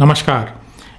नमस्कार,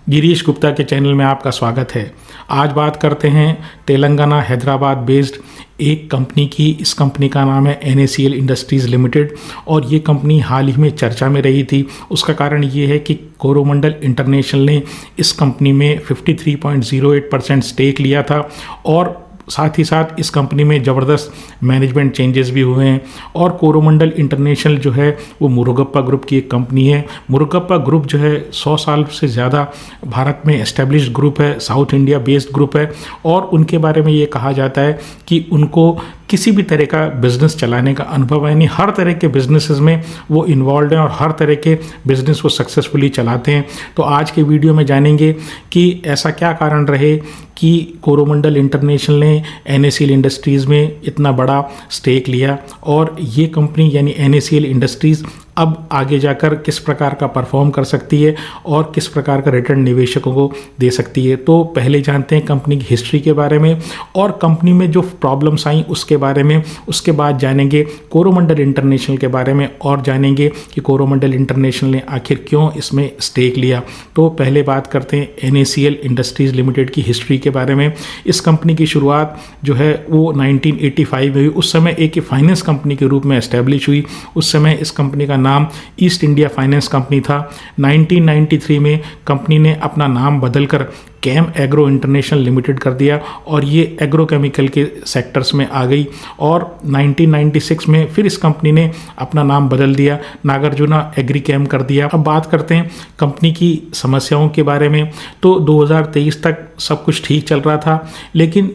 गिरीश गुप्ता के चैनल में आपका स्वागत है। आज बात करते हैं तेलंगाना हैदराबाद बेस्ड एक कंपनी की। इस कंपनी का नाम है NACL इंडस्ट्रीज़ लिमिटेड और ये कंपनी हाल ही में चर्चा में रही थी। उसका कारण ये है कि कोरोमंडल इंटरनेशनल ने इस कंपनी में 53.08% स्टेक लिया था और साथ ही साथ इस कंपनी में ज़बरदस्त मैनेजमेंट चेंजेस भी हुए हैं। और कोरोमंडल इंटरनेशनल जो है वो मुरुगप्पा ग्रुप की एक कंपनी है। मुरुगप्पा ग्रुप जो है 100 साल से ज़्यादा भारत में एस्टेब्लिश्ड ग्रुप है, साउथ इंडिया बेस्ड ग्रुप है और उनके बारे में ये कहा जाता है कि उनको किसी भी तरह का बिजनेस चलाने का अनुभव है, यानी हर तरह के बिजनेसेस में वो इन्वॉल्व हैं और हर तरह के बिजनेस वो सक्सेसफुली चलाते हैं। तो आज के वीडियो में जानेंगे कि ऐसा क्या कारण रहे कि कोरोमंडल इंटरनेशनल ने NACL इंडस्ट्रीज़ में इतना बड़ा स्टेक लिया और ये कंपनी यानी NACL इंडस्ट्रीज़ अब आगे जाकर किस प्रकार का परफॉर्म कर सकती है और किस प्रकार का रिटर्न निवेशकों को दे सकती है। तो पहले जानते हैं कंपनी की हिस्ट्री के बारे में और कंपनी में जो प्रॉब्लम्स आई उसके बारे में। उसके बाद जानेंगे कोरोमंडल इंटरनेशनल के बारे में और जानेंगे कि कोरोमंडल इंटरनेशनल ने आखिर क्यों इसमें स्टेक लिया। तो पहले बात करते हैं NACL इंडस्ट्रीज़ लिमिटेड की हिस्ट्री के बारे में। इस कंपनी की शुरुआत जो है वो 1985 में हुई। उस समय एक फाइनेंस कंपनी के रूप में एस्टेब्लिश हुई। उस समय इस कंपनी का नाम ईस्ट इंडिया फाइनेंस कंपनी था। 1993 में कंपनी ने अपना नाम बदलकर कैम एग्रो इंटरनेशनल लिमिटेड कर दिया और ये एग्रो केमिकल के सेक्टर्स में आ गई। और 1996 में फिर इस कंपनी ने अपना नाम बदल दिया, नागार्जुना एग्रीकेम कर दिया। अब बात करते हैं कंपनी की समस्याओं के बारे में। तो 2023 तक सब कुछ ठीक चल रहा था, लेकिन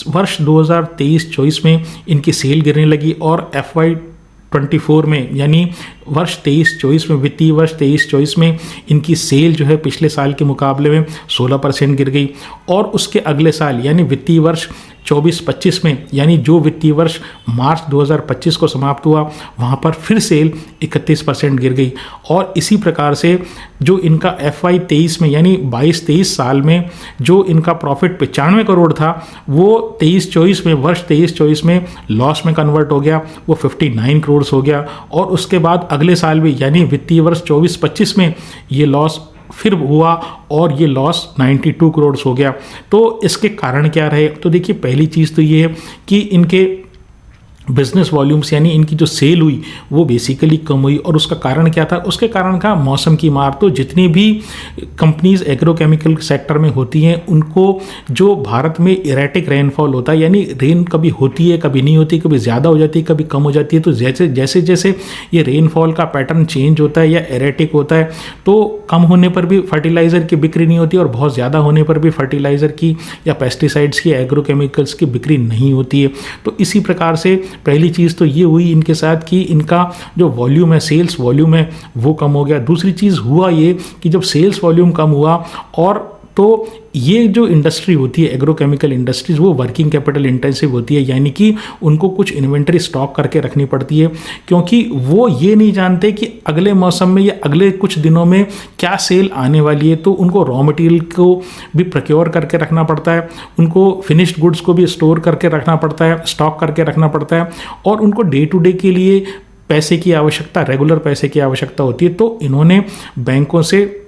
वर्ष 2023-24 में इनकी सेल गिरने लगी और FY24 में यानी वर्ष 23-24 में, वित्तीय वर्ष 23-24 में इनकी सेल जो है पिछले साल के मुकाबले में 16% गिर गई। और उसके अगले साल यानी वित्तीय वर्ष 24-25 में, यानी जो वित्तीय वर्ष मार्च 2025 को समाप्त हुआ, वहाँ पर फिर सेल 31% गिर गई। और इसी प्रकार से जो इनका FY23 में यानी 22-23 साल में जो इनका प्रॉफिट 95 करोड़ था, वो 23-24 में, वर्ष 23-24 में लॉस में कन्वर्ट हो गया, वो 59 करोड़ हो गया। और उसके बाद अगले साल भी यानी वित्तीय वर्ष 24-25 में ये लॉस फिर हुआ और ये लॉस 92 करोड़ हो गया। तो इसके कारण क्या रहे? तो देखिए, पहली चीज़ तो ये है कि इनके बिजनेस वॉल्यूम्स यानी इनकी जो सेल हुई वो बेसिकली कम हुई। और उसका कारण क्या था? उसके कारण का मौसम की मार। तो जितनी भी कंपनीज एग्रोकेमिकल सेक्टर में होती हैं, उनको जो भारत में इरेटिक रेनफॉल होता है, यानी रेन कभी होती है कभी नहीं होती, कभी ज़्यादा हो जाती है कभी कम हो जाती है। तो जैसे जैसे ये रेनफॉल का पैटर्न चेंज होता है या इरेटिक होता है, तो कम होने पर भी फर्टिलाइज़र की बिक्री नहीं होती और बहुत ज़्यादा होने पर भी फर्टिलाइज़र की या पेस्टिसाइड्स की, एग्रोकेमिकल्स की बिक्री नहीं होती है। तो इसी प्रकार से पहली चीज़ तो ये हुई इनके साथ कि इनका जो वॉल्यूम है, सेल्स वॉल्यूम है, वो कम हो गया। दूसरी चीज़ हुआ ये कि जब सेल्स वॉल्यूम कम हुआ और तो ये जो इंडस्ट्री होती है एग्रोकेमिकल इंडस्ट्रीज, वो वर्किंग कैपिटल इंटेंसिव होती है, यानी कि उनको कुछ इन्वेंटरी स्टॉक करके रखनी पड़ती है, क्योंकि वो ये नहीं जानते कि अगले मौसम में या अगले कुछ दिनों में क्या सेल आने वाली है। तो उनको रॉ मटेरियल को भी प्रोक्योर करके रखना पड़ता है, उनको फिनिश्ड गुड्स को भी स्टोर करके रखना पड़ता है, स्टॉक करके रखना पड़ता है, और उनको डे टू डे के लिए पैसे की आवश्यकता, रेगुलर पैसे की आवश्यकता होती है। तो इन्होंने बैंकों से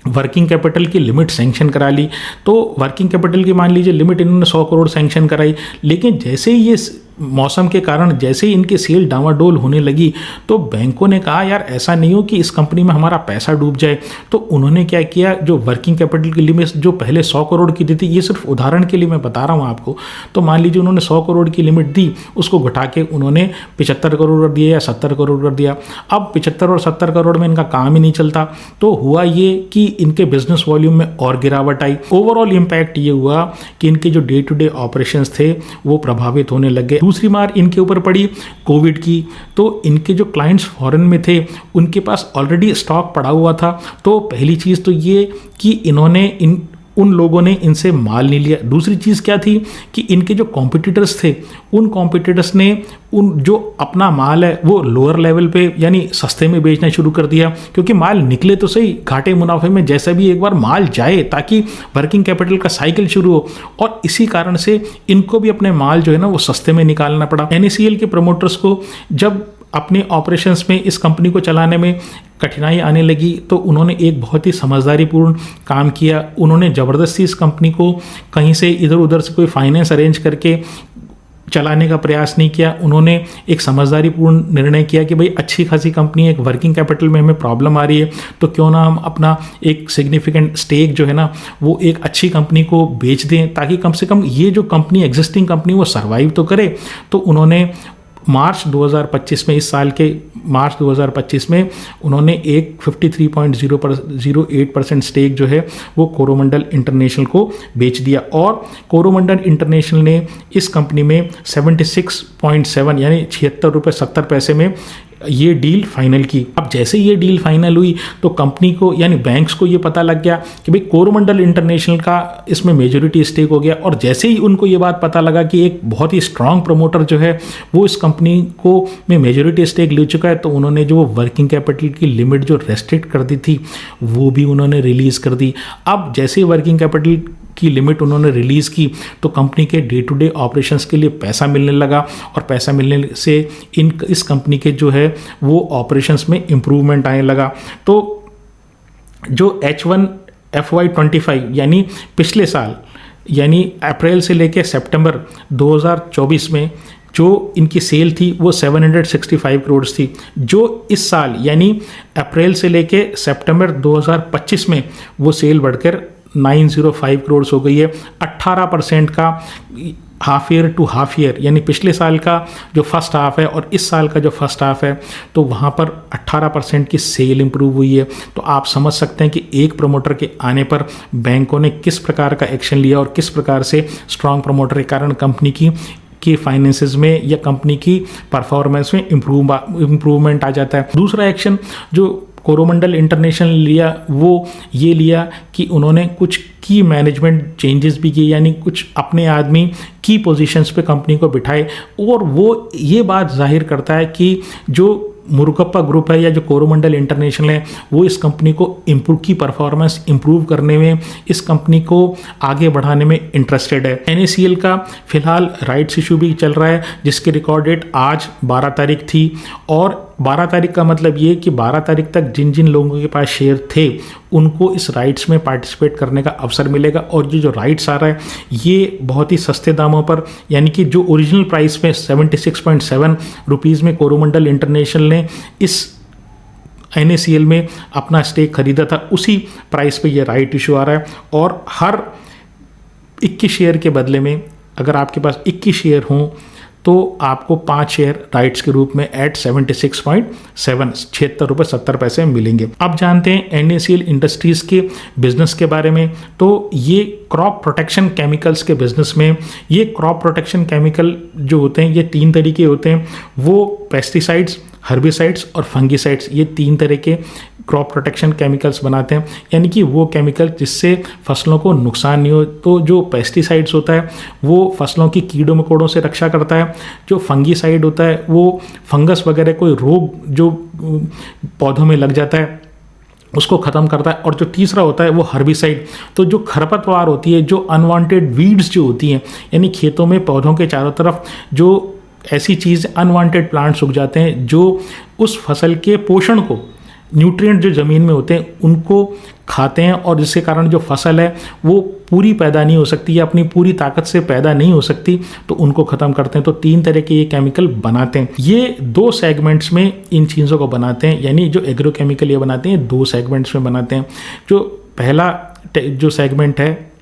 वर्किंग कैपिटल की लिमिट सैंक्शन करा ली। तो वर्किंग कैपिटल की मान लीजिए लिमिट इन्होंने 100 करोड़ सैंक्शन कराई, लेकिन जैसे ही ये मौसम के कारण जैसे ही इनकी सेल डामाडोल होने लगी, तो बैंकों ने कहा यार ऐसा नहीं हो कि इस कंपनी में हमारा पैसा डूब जाए। तो उन्होंने क्या किया, जो वर्किंग कैपिटल की लिमिट जो पहले 100 करोड़ की दी थी, ये सिर्फ उदाहरण के लिए मैं बता रहा हूँ आपको, तो मान लीजिए उन्होंने 100 करोड़ की लिमिट दी, उसको घटा के उन्होंने 75 करोड़ कर दिया या 70 करोड़ कर दिया। अब 75 और 70 करोड़ में इनका काम ही नहीं चलता। तो हुआ ये कि इनके बिजनेस वॉल्यूम में और गिरावट आई। ओवरऑल इम्पैक्ट ये हुआ कि इनके जो डे टू डे ऑपरेशंस थे वो प्रभावित होने लग गए। दूसरी मार इनके ऊपर पड़ी कोविड की। तो इनके जो क्लाइंट्स फॉरेन में थे, उनके पास ऑलरेडी स्टॉक पड़ा हुआ था। तो पहली चीज़ तो ये कि इन्होंने उन लोगों ने इनसे माल नहीं लिया। दूसरी चीज़ क्या थी कि इनके जो कॉम्पिटिटर्स थे, उन कॉम्पिटिटर्स ने उन जो अपना माल है वो लोअर लेवल पे यानी सस्ते में बेचना शुरू कर दिया, क्योंकि माल निकले तो सही घाटे मुनाफे में, जैसा भी एक बार माल जाए ताकि वर्किंग कैपिटल का साइकिल शुरू हो। और इसी कारण से इनको भी अपने माल जो है ना वो सस्ते में निकालना पड़ा। NACL के प्रमोटर्स को जब अपने ऑपरेशंस में इस कंपनी को चलाने में कठिनाई आने लगी तो उन्होंने एक बहुत ही समझदारीपूर्ण काम किया। उन्होंने ज़बरदस्ती इस कंपनी को कहीं से इधर उधर से कोई फाइनेंस अरेंज करके चलाने का प्रयास नहीं किया। उन्होंने एक समझदारीपूर्ण निर्णय किया कि भाई अच्छी खासी कंपनी है, एक वर्किंग कैपिटल में हमें प्रॉब्लम आ रही है, तो क्यों ना हम अपना एक सिग्निफिकेंट स्टेक जो है ना वो एक अच्छी कंपनी को बेच दें, ताकि कम से कम ये जो कंपनी एग्जिस्टिंग कंपनी वो सर्वाइव तो करे। तो उन्होंने मार्च 2025 में, इस साल के मार्च 2025 में उन्होंने एक 53.08% स्टेक जो है वो कोरोमंडल इंटरनेशनल को बेच दिया और कोरोमंडल इंटरनेशनल ने इस कंपनी में 76.7 यानी 76 रुपये 70 पैसे में ये डील फाइनल की। अब जैसे ये डील फाइनल हुई तो कंपनी को यानी बैंक्स को ये पता लग गया कि भाई कोरोमंडल इंटरनेशनल का इसमें मेजॉरिटी स्टेक हो गया, और जैसे ही उनको ये बात पता लगा कि एक बहुत ही स्ट्रांग प्रमोटर जो है वो इस कंपनी को में मेजॉरिटी स्टेक ले चुका है, तो उन्होंने जो वर्किंग कैपिटल की लिमिट जो रेस्ट्रिक्ट कर दी थी वो भी उन्होंने रिलीज़ कर दी। अब जैसे ही वर्किंग कैपिटल की लिमिट उन्होंने रिलीज़ की तो कंपनी के डे टू डे ऑपरेशंस के लिए पैसा मिलने लगा, और पैसा मिलने से इस कंपनी के जो है वो ऑपरेशंस में इम्प्रूवमेंट आने लगा। तो जो H1 FY25 यानी पिछले साल यानी अप्रैल से लेकर सितंबर 2024 में जो इनकी सेल थी वो 765 करोड़ थी। जो इस साल यानी अप्रैल से लेके सितंबर 2025 में वो सेल बढ़कर 905 करोड़ हो गई है। 18% का half year to half year यानी पिछले साल का जो फर्स्ट हाफ है और इस साल का जो फर्स्ट हाफ है तो वहाँ पर 18% की सेल इंप्रूव हुई है। तो आप समझ सकते हैं कि एक प्रमोटर के आने पर बैंकों ने किस प्रकार का एक्शन लिया और किस प्रकार से स्ट्रांग प्रमोटर के कारण कंपनी की फाइनेंसेस में या कंपनी की परफॉर्मेंस में इम्प्रूवमेंट आ जाता है। दूसरा एक्शन जो कोरोमंडल इंटरनेशनल लिया वो ये लिया कि उन्होंने कुछ की मैनेजमेंट चेंजेस भी किए, यानी कुछ अपने आदमी की पोजीशंस पे कंपनी को बिठाए, और वो ये बात जाहिर करता है कि जो मुरुगप्पा ग्रुप है या जो कोरोमंडल इंटरनेशनल है वो इस कंपनी को की परफॉर्मेंस इंप्रूव करने में, इस कंपनी को आगे बढ़ाने में इंटरेस्टेड है। NACL का फिलहाल राइट्स इशू भी चल रहा है जिसकी रिकॉर्ड डेट आज 12 तारीख थी, और 12 तारीख का मतलब ये कि 12 तारीख तक जिन जिन लोगों के पास शेयर थे उनको इस राइट्स में पार्टिसिपेट करने का अवसर मिलेगा। और जो राइट्स आ रहा है ये बहुत ही सस्ते दामों पर, यानी कि जो ओरिजिनल प्राइस में 76.7 रुपीज़ में कोरोमंडल इंटरनेशनल ने इस NACL में अपना स्टेक खरीदा था उसी प्राइस पे ये राइट इशू आ रहा है। और हर 21 शेयर के बदले में अगर आपके पास 21 शेयर हों तो आपको 5 शेयर राइट्स के रूप में एट 76.7 रुपये 70 पैसे मिलेंगे। अब जानते हैं NACL इंडस्ट्रीज़ के बिजनेस के बारे में। तो ये क्रॉप प्रोटेक्शन केमिकल्स के बिजनेस में, ये क्रॉप प्रोटेक्शन केमिकल जो होते हैं ये 3 तरीके होते हैं, वो पेस्टिसाइड्स, हर्बिसाइड्स और फंगिसाइड्स, ये 3 तरह के क्रॉप प्रोटेक्शन केमिकल्स बनाते हैं, यानी कि वो केमिकल जिससे फसलों को नुकसान नहीं हो। तो जो पेस्टिसाइड्स होता है वो फसलों की कीड़ों मकोड़ों से रक्षा करता है, जो फंगिसाइड होता है वो फंगस वगैरह कोई रोग जो पौधों में लग जाता है उसको ख़त्म करता है, और जो तीसरा होता है वो हर्बिसाइड, तो जो खरपतवार होती है, जो अनवांटेड वीड्स जो होती हैं, यानी खेतों में पौधों के चारों तरफ जो ऐसी चीज़ अनवांटेड प्लांट्स उग जाते हैं जो उस फसल के पोषण को, न्यूट्रिएंट जो ज़मीन में होते हैं उनको खाते हैं, और जिसके कारण जो फसल है वो पूरी पैदा नहीं हो सकती या अपनी पूरी ताकत से पैदा नहीं हो सकती, तो उनको ख़त्म करते हैं। तो 3 तरह के ये केमिकल बनाते हैं। ये 2 सेगमेंट्स में इन चीज़ों को बनाते हैं, यानी जो एग्रोकेमिकल ये बनाते हैं 2 सेगमेंट्स में बनाते हैं। जो पहला जो सेगमेंट है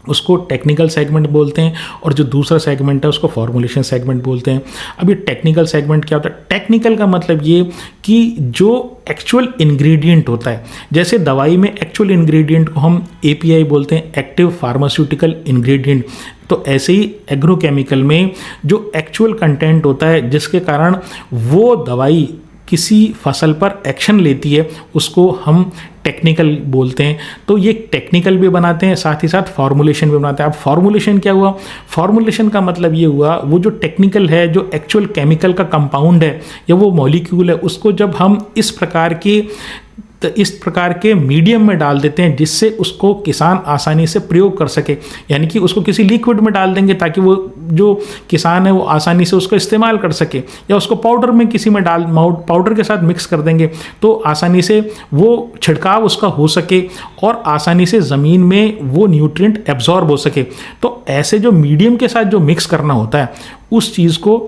उसको टेक्निकल सेगमेंट बोलते हैं, और जो दूसरा सेगमेंट है उसको फॉर्मुलेशन सेगमेंट बोलते हैं। अब ये टेक्निकल सेगमेंट क्या होता है? टेक्निकल का मतलब ये कि जो एक्चुअल इंग्रेडिएंट होता है, जैसे दवाई में एक्चुअल इंग्रेडिएंट को हम API बोलते हैं, एक्टिव फार्मास्यूटिकल इंग्रेडिएंट, तो ऐसे ही एग्रोकेमिकल में जो एक्चुअल कंटेंट होता है जिसके कारण वो दवाई किसी फसल पर एक्शन लेती है उसको हम टेक्निकल बोलते हैं। तो ये टेक्निकल भी बनाते हैं, साथ ही साथ फॉर्मुलेशन भी बनाते हैं। अब फॉर्मुलेशन क्या हुआ? फॉर्मुलेशन का मतलब ये हुआ वो जो टेक्निकल है, जो एक्चुअल केमिकल का कंपाउंड है या वो मॉलिक्यूल है, उसको जब हम इस प्रकार के तो इस प्रकार के मीडियम में डाल देते हैं जिससे उसको किसान आसानी से प्रयोग कर सके, यानी कि उसको किसी लिक्विड में डाल देंगे ताकि वो जो किसान है वो आसानी से उसको इस्तेमाल कर सके, या उसको पाउडर में किसी में डाल पाउडर के साथ मिक्स कर देंगे तो आसानी से वो छिड़काव उसका हो सके और आसानी से ज़मीन में वो न्यूट्रिएंट एब्जॉर्ब हो सके। तो ऐसे जो मीडियम के साथ जो मिक्स करना होता है उस चीज़ को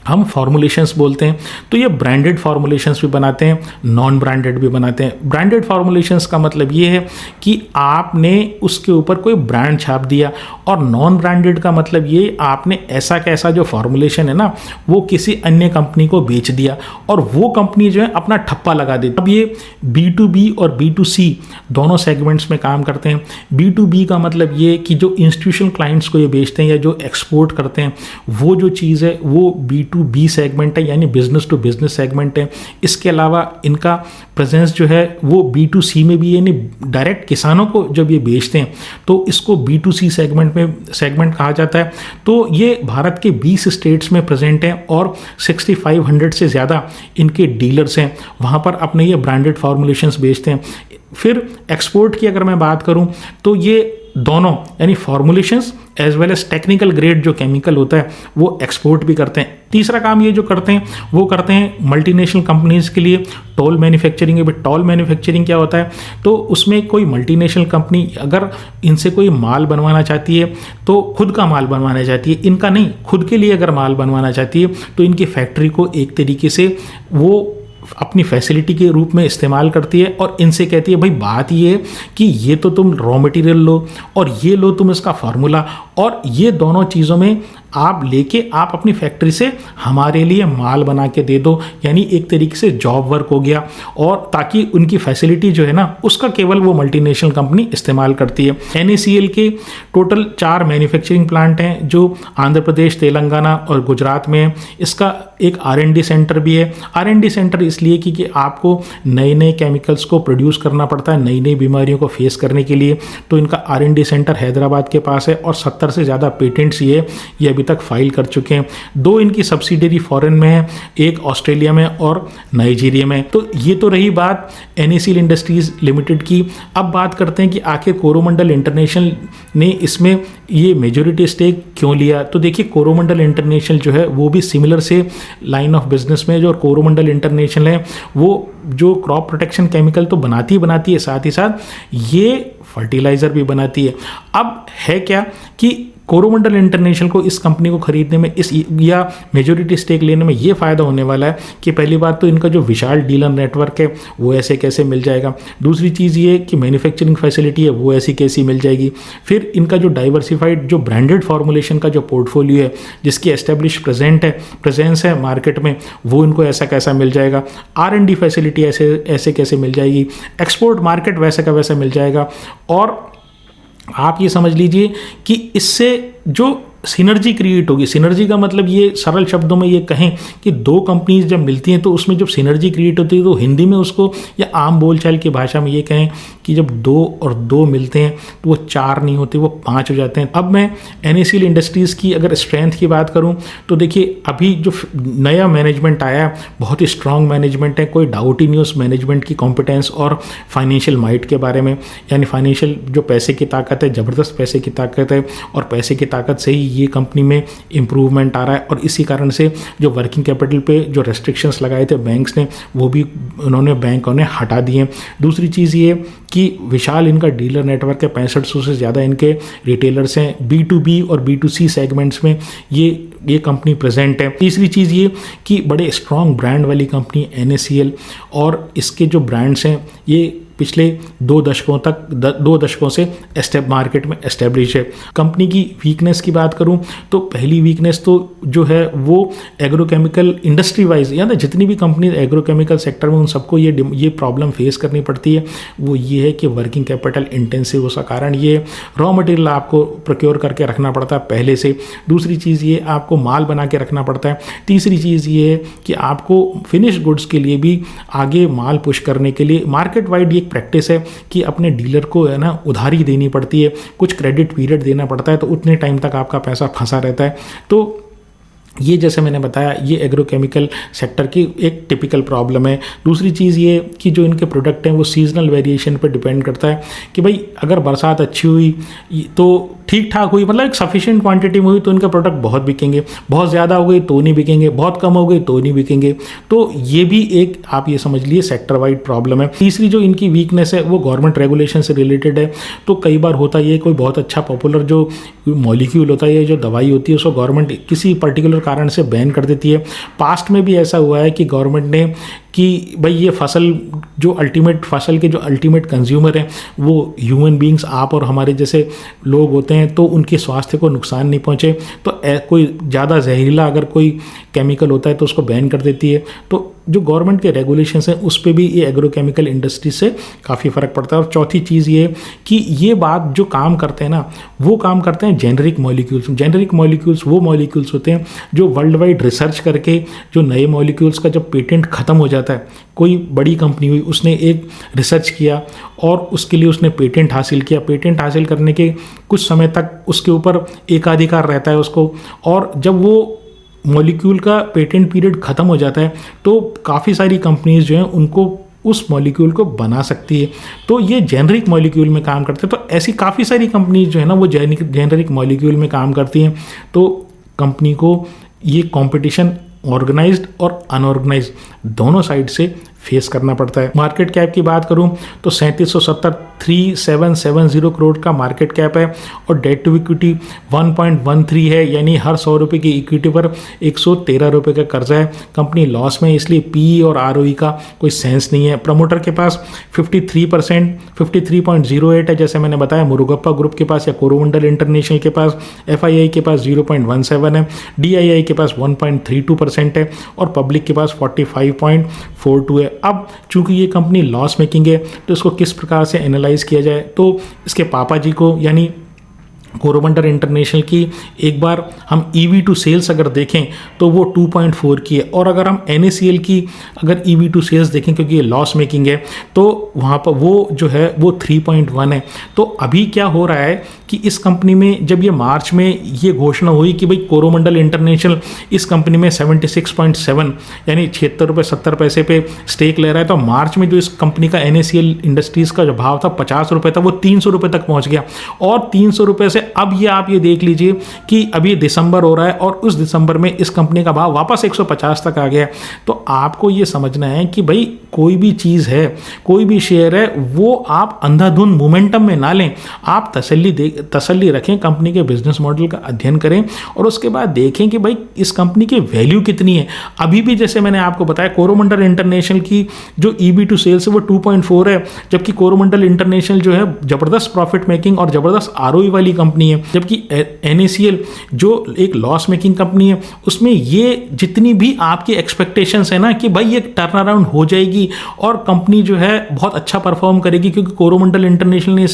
हम फॉर्मुलेशंस बोलते हैं। तो ये ब्रांडेड फॉर्मुलेशंस भी बनाते हैं, नॉन ब्रांडेड भी बनाते हैं। ब्रांडेड फॉर्मुलेशंस का मतलब ये है कि आपने उसके ऊपर कोई ब्रांड छाप दिया, और नॉन ब्रांडेड का मतलब ये आपने ऐसा कैसा जो फॉर्मुलेशन है ना वो किसी अन्य कंपनी को बेच दिया और वो कंपनी जो है अपना ठप्पा लगा देती। अब ये B2B और B2C दोनों सेगमेंट्स में काम करते हैं। B2B का मतलब ये कि जो इंस्टीट्यूशनल क्लाइंट्स को ये बेचते हैं या जो एक्सपोर्ट करते हैं, वो जो चीज़ है वो B2B सेगमेंट है, यानी बिजनेस टू बिजनेस सेगमेंट है। इसके अलावा इनका प्रेजेंस जो है वो B2C में भी, यानी डायरेक्ट किसानों को जब ये बेचते हैं तो इसको B2C सेगमेंट कहा जाता है। तो ये भारत के 20 स्टेट्स में प्रेजेंट हैं और 6500 से ज़्यादा इनके डीलर्स हैं, वहाँ पर अपने ये ब्रांडेड फॉर्मुलेशंस बेचते हैं। फिर एक्सपोर्ट की अगर मैं बात करूँ तो ये दोनों यानी formulations as well as technical grade जो केमिकल होता है वो एक्सपोर्ट भी करते हैं। तीसरा काम ये जो करते हैं वो करते हैं मल्टीनेशनल कंपनीज के लिए टोल मैन्युफैक्चरिंग है। टोल मैन्युफैक्चरिंग क्या होता है, तो उसमें कोई मल्टीनेशनल कंपनी अगर इनसे कोई माल बनवाना चाहती है तो खुद का माल बनवाना चाहती है, इनका नहीं, खुद के लिए अगर माल बनवाना चाहती है तो इनकी फैक्ट्री को एक तरीके से वो अपनी फैसिलिटी के रूप में इस्तेमाल करती है और इनसे कहती है भाई बात ये है कि ये तो तुम रॉ मटेरियल लो और ये लो तुम इसका फार्मूला, और ये दोनों चीज़ों में आप लेके आप अपनी फैक्ट्री से हमारे लिए माल बना के दे दो, यानी एक तरीके से जॉब वर्क हो गया। और ताकि उनकी फैसिलिटी जो है ना उसका केवल वो मल्टीनेशनल कंपनी इस्तेमाल करती है। NACL के टोटल 4 मैन्युफैक्चरिंग प्लांट हैं जो आंध्र प्रदेश, तेलंगाना और गुजरात में है। इसका एक R&D सेंटर भी है। R&D सेंटर इसलिए कि आपको नए नए केमिकल्स को प्रोड्यूस करना पड़ता है नई नई बीमारियों को फेस करने के लिए, तो इनका R&D सेंटर हैदराबाद के पास है और 70 से ज़्यादा पेटेंट्स ये अभी तक फाइल कर चुके हैं। 2 इनकी सब्सिडरी फॉरेन में है, एक ऑस्ट्रेलिया में और नाइजीरिया में। तो ये तो रही बात NACL इंडस्ट्रीज लिमिटेड की। अब बात करते हैं कि आखिर कोरोमंडल इंटरनेशनल ने इसमें ये मेजॉरिटी स्टेक क्यों लिया। तो देखिए कोरोमंडल इंटरनेशनल जो है वो भी सिमिलर से लाइन ऑफ बिजनेस में, जो कोरोमंडल इंटरनेशनल है वो जो क्रॉप प्रोटेक्शन केमिकल तो बनाती है, साथ ही साथ ये फर्टिलाइज़र भी बनाती है। अब है क्या कि कोरोमंडल इंटरनेशनल को इस कंपनी को खरीदने में या मेजॉरिटी स्टेक लेने में ये फ़ायदा होने वाला है कि पहली बात तो इनका जो विशाल डीलर नेटवर्क है वो ऐसे कैसे मिल जाएगा। दूसरी चीज़ ये कि मैन्युफैक्चरिंग फैसिलिटी है वो ऐसी कैसी मिल जाएगी। फिर इनका जो डाइवर्सिफाइड जो ब्रांडेड फॉर्मुलेशन का जो पोर्टफोलियो है जिसकी एस्टेब्लिश प्रेजेंस है मार्केट में, वो इनको ऐसा कैसा मिल जाएगा। R&D फैसिलिटी ऐसे कैसे मिल जाएगी। एक्सपोर्ट मार्केट वैसे का वैसा मिल जाएगा। और आप ये समझ लीजिए कि इससे जो सिनर्जी क्रिएट होगी, सिनर्जी का मतलब ये सरल शब्दों में ये कहें कि 2 कंपनीज जब मिलती हैं तो उसमें जब सिनर्जी क्रिएट होती है तो हिंदी में उसको या आम बोलचाल की भाषा में ये कहें कि जब 2 और 2 मिलते हैं तो वो 4 नहीं होते, वो 5 हो जाते हैं। अब मैं NACL इंडस्ट्रीज़ की अगर स्ट्रेंथ की बात करूं तो देखिए अभी जो नया मैनेजमेंट आया है बहुत ही स्ट्रॉन्ग मैनेजमेंट है, कोई डाउट ही नहीं उस मैनेजमेंट की कॉम्पिटेंस और फाइनेंशियल माइट के बारे में। यानी फाइनेंशियल जो पैसे की ताकत है, ज़बरदस्त पैसे की ताकत है और पैसे की ताकत से ही ये कंपनी में इम्प्रूवमेंट आ रहा है। और इसी कारण से जो वर्किंग कैपिटल पे जो रेस्ट्रिक्शंस लगाए थे बैंक्स ने वो भी उन्होंने बैंकों ने हटा दिए। दूसरी चीज़ ये कि विशाल इनका डीलर नेटवर्क है, 6500 से ज़्यादा इनके रिटेलर्स हैं। B2B और B2C सेगमेंट्स में ये कंपनी प्रेजेंट है। तीसरी चीज़ ये कि बड़े स्ट्रॉन्ग ब्रांड वाली कंपनी NACL और इसके जो ब्रांड्स हैं ये पिछले 2 दशकों से मार्केट में एस्टेब्लिश है। कंपनी की वीकनेस की बात करूं तो पहली वीकनेस तो जो है वो एग्रोकेमिकल इंडस्ट्री वाइज, यानी जितनी भी कंपनी एग्रोकेमिकल सेक्टर में उन सबको ये प्रॉब्लम फेस करनी पड़ती है, वो ये है कि वर्किंग कैपिटल इंटेंसिव, उसका कारण ये रॉ मटेरियल आपको प्रोक्योर करके रखना पड़ता है पहले से। दूसरी चीज़ ये आपको माल बना के रखना पड़ता है। तीसरी चीज़ ये है कि आपको फिनिश गुड्स के लिए भी आगे माल पुश करने के लिए मार्केट वाइड एक प्रैक्टिस है कि अपने डीलर को है ना उधारी देनी पड़ती है, कुछ क्रेडिट पीरियड देना पड़ता है, तो उतने टाइम तक आपका पैसा फंसा रहता है। तो ये जैसे मैंने बताया ये एग्रोकेमिकल सेक्टर की एक टिपिकल प्रॉब्लम है। दूसरी चीज़ ये कि जो इनके प्रोडक्ट हैं वो सीजनल वेरिएशन पर डिपेंड करता है कि भाई अगर बरसात अच्छी हुई तो ठीक ठाक हुई, मतलब एक सफिशिएंट क्वांटिटी में हुई तो इनके प्रोडक्ट बहुत बिकेंगे, बहुत ज़्यादा हो गई तो नहीं बिकेंगे, बहुत कम हो गई तो नहीं बिकेंगे। तो ये भी एक आप ये समझ लिए सेक्टर वाइड प्रॉब्लम है। तीसरी जो इनकी वीकनेस है वो गवर्नमेंट रेगुलेशन से रिलेटेड है। तो कई बार होता ये कोई बहुत अच्छा पॉपुलर जो मॉलिक्यूल होता है, जो दवाई होती है, उसको गवर्नमेंट किसी पर्टिकुलर कारण से बैन कर देती है। पास्ट में भी ऐसा हुआ है कि गवर्नमेंट ने कि भाई ये फसल के जो अल्टीमेट कंज्यूमर हैं वो ह्यूमन बींग्स, आप और हमारे जैसे लोग होते हैं, तो उनके स्वास्थ्य को नुकसान नहीं पहुँचे तो कोई ज़्यादा जहरीला अगर कोई केमिकल होता है तो उसको बैन कर देती है। तो जो गवर्नमेंट के रेगुलेशंस हैं उस पर भी ये एग्रोकेमिकल इंडस्ट्री से काफ़ी फ़र्क पड़ता है। और चौथी चीज़ ये कि ये बात जो काम करते हैं ना, वो काम करते हैं जेनरिक मॉलिक्यूल्स। जेनरिक मॉलिक्यूल्स वो मॉलिक्यूल्स होते हैं जो वर्ल्ड वाइड रिसर्च करके जो नए मॉलिक्यूल्स का जब पेटेंट ख़त्म हो जाता है, कोई बड़ी कंपनी हुई उसने एक रिसर्च किया और उसके लिए उसने पेटेंट हासिल किया, पेटेंट हासिल करने के कुछ समय तक उसके ऊपर एकाधिकार रहता है उसको, और जब वो मॉलिक्यूल का पेटेंट पीरियड ख़त्म हो जाता है तो काफ़ी सारी कंपनीज जो हैं उनको उस मॉलिक्यूल को बना सकती है। तो ये जेनरिक मॉलिक्यूल में काम करते हैं। तो ऐसी काफ़ी सारी कंपनीज जो है ना वो जेनरिक मॉलिक्यूल में काम करती हैं। तो कंपनी को ये कंपटीशन ऑर्गेनाइज्ड और अनऑर्गेनाइज्ड दोनों साइड से फेस करना पड़ता है। मार्केट कैप की बात करूं तो 3770 करोड़ का मार्केट कैप है और डेट टू इक्विटी 1.13 है, यानी हर 100 रुपये की इक्विटी पर 113 रुपये का कर्जा है। कंपनी लॉस में, इसलिए पीई और आरओई का कोई सेंस नहीं है। प्रमोटर के पास 53.08 है, जैसे मैंने बताया। मुरुगप्पा ग्रुप के पास या कोरोमंडल इंटरनेशनल के पास, एफआईआई के पास 0.17 है, डीआईआई के पास 1.32% है और पब्लिक के पास 45.42 है। अब चूंकि ये कंपनी लॉस मेकिंग है तो इसको किस प्रकार से एनालाइज किया जाए, तो इसके पापा जी को यानी कोरोमंडल इंटरनेशनल की एक बार हम ईवी टू सेल्स अगर देखें तो वो 2.4 की है, और अगर हम NACL की अगर ईवी टू सेल्स देखें क्योंकि ये लॉस मेकिंग है तो वहाँ पर वो जो है वो 3.1 है। तो अभी क्या हो रहा है कि इस कंपनी में जब ये मार्च में ये घोषणा हुई कि भाई कोरोमंडल इंटरनेशनल इस कंपनी में 76.7 यानी 76 रुपये 70 पैसे पे स्टेक ले रहा है, तो मार्च में जो इस कंपनी का NACL इंडस्ट्रीज़ का जो भाव था 50 रुपये था, वो 300 रुपये तक पहुँच गया। और 300 रुपये से अब ये आप ये देख लीजिए कि अभी दिसंबर हो रहा है और उस दिसंबर में इस कंपनी का भाव वापस 150 तक आ गया। तो आपको ये समझना है कि भाई कोई भी चीज़ है, कोई भी शेयर है, वो आप अंधाधुंध मोमेंटम में ना लें। आप तसल्ली रखें, कंपनी के बिजनेस मॉडल का अध्ययन करें और उसके बाद देखें कि भाई इस कंपनी की वैल्यू कितनी है। अभी भी जैसे मैंने आपको बताया कोरोमंडल इंटरनेशनल की जो ईबी टू सेल्स है वो 2.4 है, जबकि कोरोमंडल इंटरनेशनल जो है ज़बरदस्त प्रॉफिट मेकिंग और ज़बरदस्त आरओई वाली कंपनी है, जबकि NACL जो एक लॉस मेकिंग कंपनी है उसमें ये जितनी भी आपकी एक्सपेक्टेशंस है ना कि भाई ये टर्न अराउंड हो जाएगी और कंपनी जो है बहुत अच्छा परफॉर्म करेगी क्योंकि कोरोमंडल इंटरनेशनल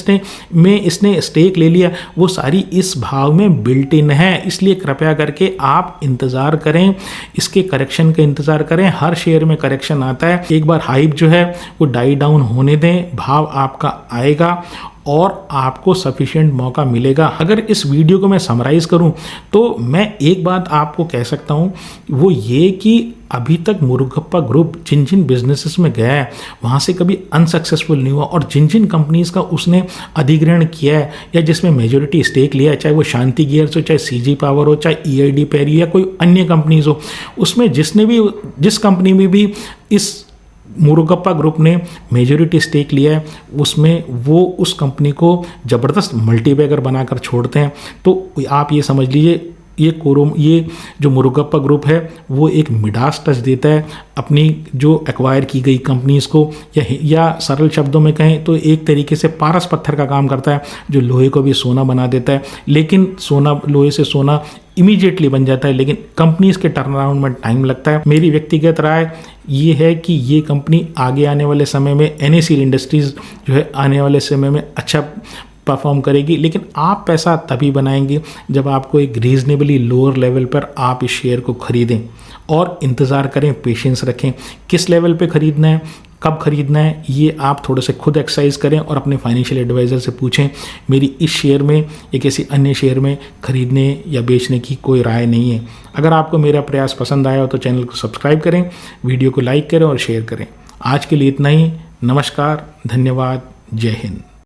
ने इसने स्टेक ले लिया, वो सारी इस भाव में बिल्ट इन है। इसलिए कृपया करके आप इंतज़ार करें, इसके करेक्शन का इंतज़ार करें। हर शेयर में करेक्शन आता है, एक बार हाइप जो है वो डाई डाउन होने दें, भाव आपका आएगा और आपको सफिशिएंट मौका मिलेगा। अगर इस वीडियो को मैं समराइज़ करूं तो मैं एक बात आपको कह सकता हूं, वो ये कि अभी तक मुरुगप्पा ग्रुप जिन जिन बिजनेसेस में गया है वहाँ से कभी अनसक्सेसफुल नहीं हुआ, और जिन जिन कंपनीज़ का उसने अधिग्रहण किया है या जिसमें मेजॉरिटी स्टेक लिया है, चाहे वो शांति गियर्स हो, चाहे CG पावर हो, चाहे EID पैरी या कोई अन्य कंपनीज़ हो, उसमें जिस कंपनी में भी इस मुरुगप्पा ग्रुप ने मेजॉरिटी स्टेक लिया है उसमें वो उस कंपनी को ज़बरदस्त मल्टीबैगर बनाकर छोड़ते हैं। तो आप ये समझ लीजिए ये जो मुरुगप्पा ग्रुप है वो एक मिडास टच देता है अपनी जो एक्वायर की गई कंपनीज़ को, या सरल शब्दों में कहें तो एक तरीके से पारस पत्थर का काम करता है जो लोहे को भी सोना बना देता है। लेकिन लोहे से सोना इमीडिएटली बन जाता है, लेकिन कंपनीज़ के टर्न अराउंड में टाइम लगता है। मेरी व्यक्तिगत राय ये है कि ये कंपनी आगे आने वाले समय में NACL इंडस्ट्रीज़ जो है आने वाले समय में अच्छा परफॉर्म करेगी, लेकिन आप पैसा तभी बनाएंगे जब आपको एक रीजनेबली लोअर लेवल पर आप इस शेयर को खरीदें और इंतज़ार करें, पेशेंस रखें। किस लेवल पे ख़रीदना है कब खरीदना है ये आप थोड़ा से खुद एक्सरसाइज करें और अपने फाइनेंशियल एडवाइज़र से पूछें। मेरी इस शेयर में या किसी अन्य शेयर में खरीदने या बेचने की कोई राय नहीं है। अगर आपको मेरा प्रयास पसंद आया हो तो चैनल को सब्सक्राइब करें, वीडियो को लाइक करें और शेयर करें। आज के लिए इतना ही। नमस्कार, धन्यवाद, जय हिंद।